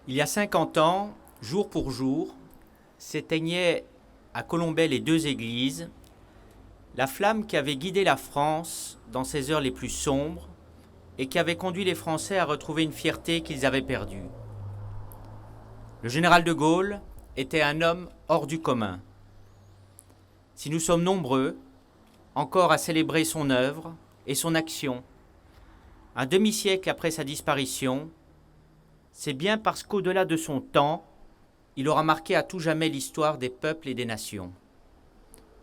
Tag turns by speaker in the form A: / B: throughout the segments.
A: Il y a 50 ans, jour pour jour, s'éteignaient à Colombey les deux églises, la flamme qui avait guidé la France dans ses heures les plus sombres et qui avait conduit les Français à retrouver une fierté qu'ils avaient perdue. Le général de Gaulle était un homme hors du commun. Si nous sommes nombreux encore à célébrer son œuvre et son action, un demi-siècle après sa disparition, c'est bien parce qu'au-delà de son temps, il aura marqué à tout jamais l'histoire des peuples et des nations.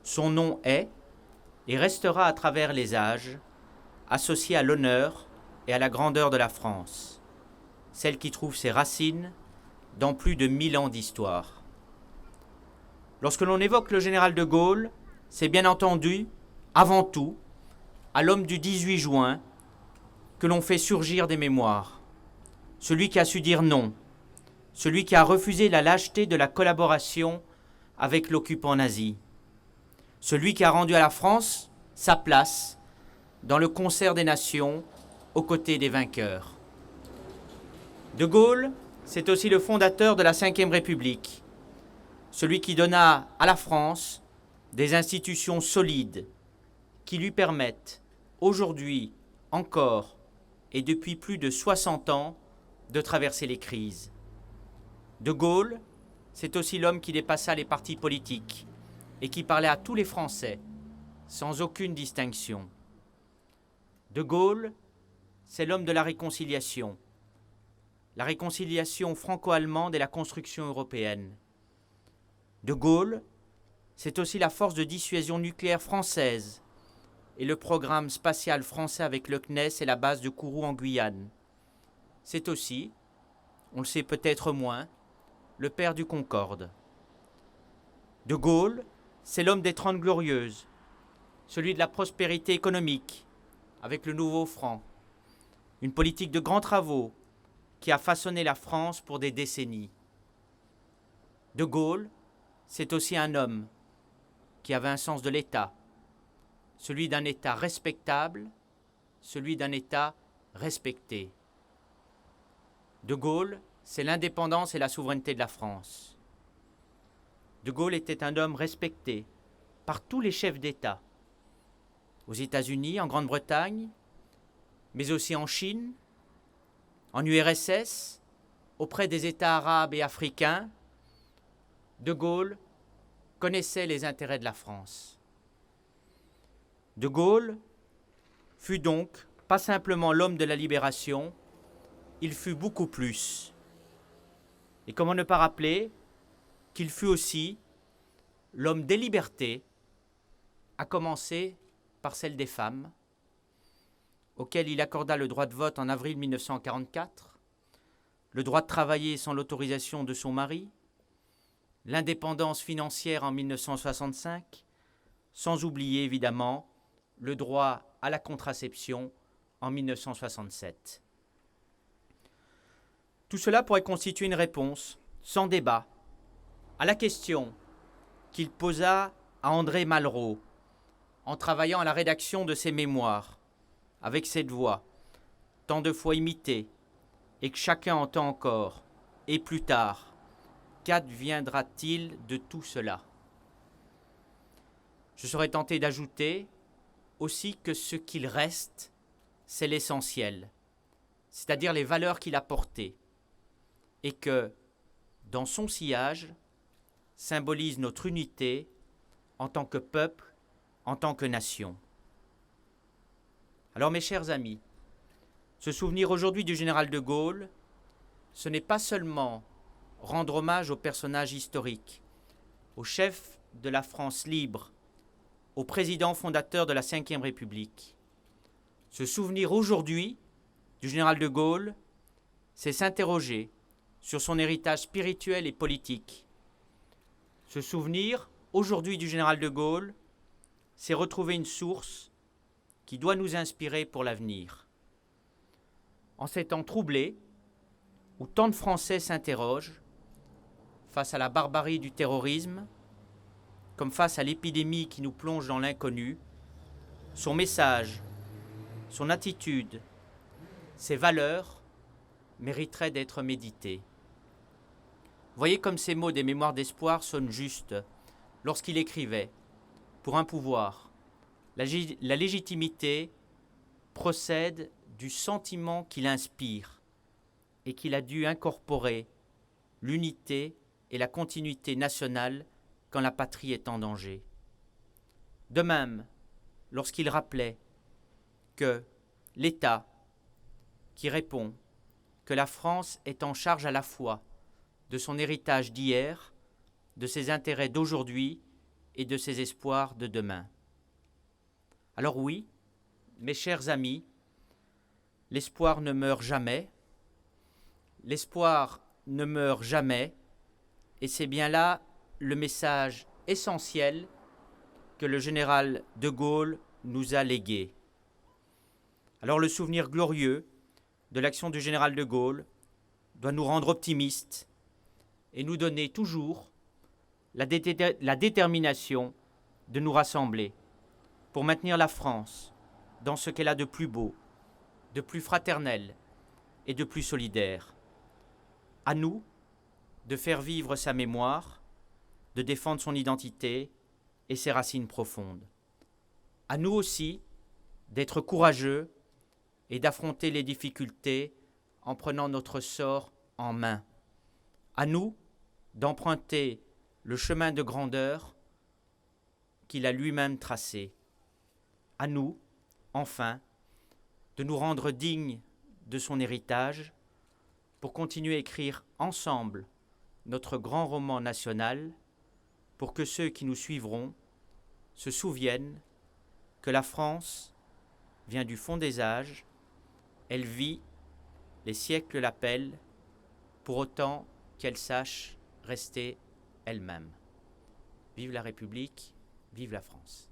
A: Son nom est et restera à travers les âges, associé à l'honneur et à la grandeur de la France, celle qui trouve ses racines dans plus de 1000 ans d'histoire. Lorsque l'on évoque le général de Gaulle, c'est bien entendu, avant tout, à l'homme du 18 juin que l'on fait surgir des mémoires. Celui qui a su dire non, celui qui a refusé la lâcheté de la collaboration avec l'occupant nazi, celui qui a rendu à la France sa place dans le concert des nations aux côtés des vainqueurs. De Gaulle, c'est aussi le fondateur de la Ve République, celui qui donna à la France des institutions solides qui lui permettent, aujourd'hui encore et depuis plus de 60 ans, de traverser les crises. De Gaulle, c'est aussi l'homme qui dépassa les partis politiques et qui parlait à tous les Français, sans aucune distinction. De Gaulle, c'est l'homme de la réconciliation franco-allemande et la construction européenne. De Gaulle, c'est aussi la force de dissuasion nucléaire française et le programme spatial français avec le CNES et la base de Kourou en Guyane. C'est aussi, on le sait peut-être moins, le père du Concorde. De Gaulle, c'est l'homme des 30 Glorieuses, celui de la prospérité économique, avec le nouveau franc, une politique de grands travaux qui a façonné la France pour des décennies. De Gaulle, c'est aussi un homme qui avait un sens de l'État, celui d'un État respectable, celui d'un État respecté. De Gaulle, c'est l'indépendance et la souveraineté de la France. De Gaulle était un homme respecté par tous les chefs d'État, aux États-Unis, en Grande-Bretagne, mais aussi en Chine, en URSS, auprès des États arabes et africains. De Gaulle connaissait les intérêts de la France. De Gaulle fut donc pas simplement l'homme de la libération, il fut beaucoup plus. Et comment ne pas rappeler qu'il fut aussi l'homme des libertés, à commencer par celle des femmes, auxquelles il accorda le droit de vote en avril 1944, le droit de travailler sans l'autorisation de son mari, l'indépendance financière en 1965, sans oublier évidemment le droit à la contraception en 1967. Tout cela pourrait constituer une réponse, sans débat, à la question qu'il posa à André Malraux en travaillant à la rédaction de ses mémoires, avec cette voix, tant de fois imitée, et que chacun entend encore, et plus tard, qu'adviendra-t-il de tout cela ? Je serais tenté d'ajouter aussi que ce qu'il reste, c'est l'essentiel, c'est-à-dire les valeurs qu'il a portées, et que, dans son sillage, symbolise notre unité en tant que peuple, en tant que nation. Alors mes chers amis, se souvenir aujourd'hui du général de Gaulle, ce n'est pas seulement rendre hommage au personnage historique, au chef de la France libre, au président fondateur de la Ve République. Se souvenir aujourd'hui du général de Gaulle, c'est s'interroger sur son héritage spirituel et politique. Se souvenir aujourd'hui du général de Gaulle, c'est retrouver une source qui doit nous inspirer pour l'avenir. En ces temps troublés, où tant de Français s'interrogent, face à la barbarie du terrorisme, comme face à l'épidémie qui nous plonge dans l'inconnu, son message, son attitude, ses valeurs mériteraient d'être méditées. Voyez comme ces mots des Mémoires d'espoir sonnent justes lorsqu'il écrivait « Pour un pouvoir, la légitimité procède du sentiment qu'il inspire et qu'il a dû incorporer l'unité et la continuité nationale quand la patrie est en danger. » De même, lorsqu'il rappelait que l'État qui répond que la France est en charge à la fois de son héritage d'hier, de ses intérêts d'aujourd'hui et de ses espoirs de demain. Alors oui, mes chers amis, l'espoir ne meurt jamais, l'espoir ne meurt jamais, et c'est bien là le message essentiel que le général de Gaulle nous a légué. Alors le souvenir glorieux de l'action du général de Gaulle doit nous rendre optimistes et nous donner toujours la détermination de nous rassembler pour maintenir la France dans ce qu'elle a de plus beau, de plus fraternel et de plus solidaire. À nous de faire vivre sa mémoire, de défendre son identité et ses racines profondes. À nous aussi d'être courageux et d'affronter les difficultés en prenant notre sort en main. À nous d'emprunter le chemin de grandeur qu'il a lui-même tracé. À nous, enfin, de nous rendre dignes de son héritage pour continuer à écrire ensemble notre grand roman national, pour que ceux qui nous suivront se souviennent que la France vient du fond des âges, elle vit, les siècles l'appellent, pour autant qu'elle sache rester elle-même. Vive la République, vive la France.